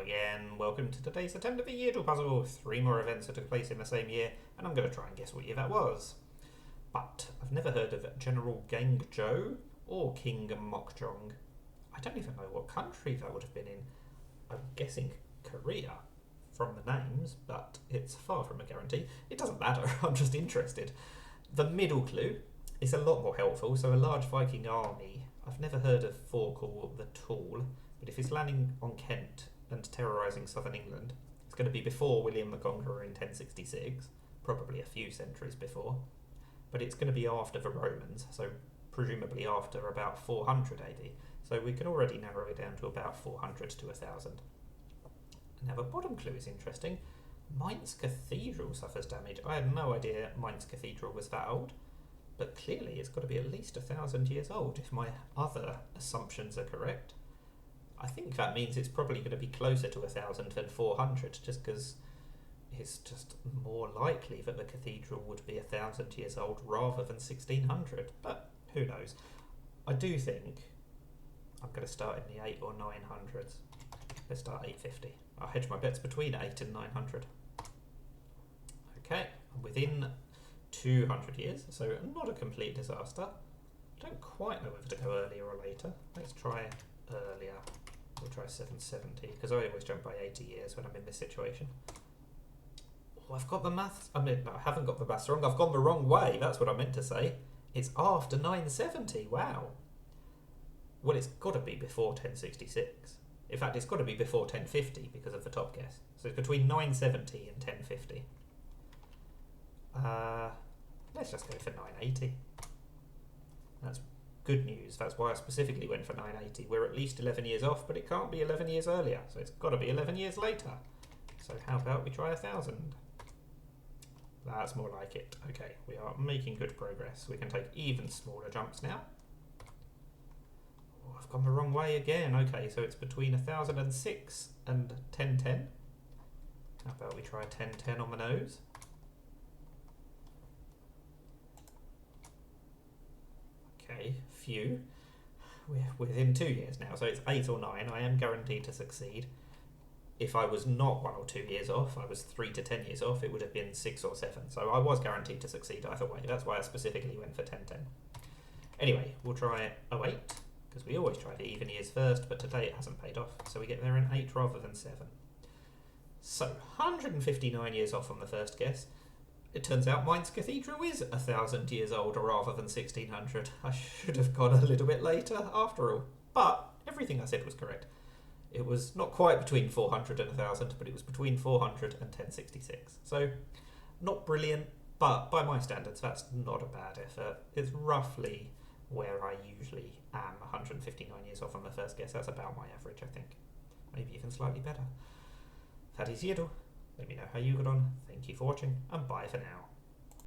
Hello again, welcome to today's attempt at the Yeardle puzzle. 3 more events that took place in the same year, and I'm going to try and guess what year that was. But I've never heard of General Gangzhou or King Mokjong. I don't even know what country that would have been in. I'm guessing Korea from the names, but it's far from a guarantee. It doesn't matter, I'm just interested. The middle clue is a lot more helpful, so a large Viking army. I've never heard of Forkall the Tall, but if it's landing on Kent and terrorising southern England, it's going to be before William the Conqueror in 1066, probably a few centuries before, but it's going to be after the Romans, so presumably after about 400 AD, so we can already narrow it down to about 400 to 1000. Now the bottom clue is interesting. Mainz Cathedral suffers damage. I had no idea Mainz Cathedral was that old, but clearly it's got to be at least 1,000 years old if my other assumptions are correct. I think that means it's probably going to be closer to 1,000 than 400, just because it's just more likely that the cathedral would be 1,000 years old rather than 1,600, but who knows. I do think I'm going to start in the 8 or 900s. Let's start 850. I'll hedge my bets between 8 and 900. Okay, I'm within 200 years, so not a complete disaster. I don't quite know whether to go earlier or later. Let's try earlier. We'll try 770, because I always jump by 80 years when I'm in this situation. Oh, I've got the maths. No, I haven't got the maths wrong. I've gone the wrong way. That's what I meant to say. It's after 970. Wow. Well, it's got to be before 1066. In fact, it's got to be before 1050 because of the top guess. So it's between 970 and 1050. Let's just go for 980. That's good news. That's why I specifically went for 980. We're at least 11 years off, but it can't be 11 years earlier, so it's got to be 11 years later. So how about we try 1,000? That's more like it. Okay, we are making good progress. We can take even smaller jumps now. Oh, I've gone the wrong way again. Okay, so it's between 1006 and 1010. How about we try 1010 on the nose? Okay, few. We're within 2 years now, so it's 8 or 9. I am guaranteed to succeed. If I was not 1 or 2 years off, I was 3 to 10 years off, it would have been 6 or 7. So I was guaranteed to succeed either way. That's why I specifically went for 1010. Anyway, we'll try 08, because we always try the even years first, but today it hasn't paid off, so we get there in 8 rather than 7. So, 159 years off on the first guess. It turns out Mainz Cathedral is 1,000 years old rather than 1,600. I should have gone a little bit later after all. But everything I said was correct. It was not quite between 400 and 1,000, but it was between 400 and 1066. So, not brilliant, but by my standards, that's not a bad effort. It's roughly where I usually am, 159 years off on the first guess. That's about my average, I think. Maybe even slightly better. That is Yeardle. Let me know how you got on. Thank you for watching, and bye for now.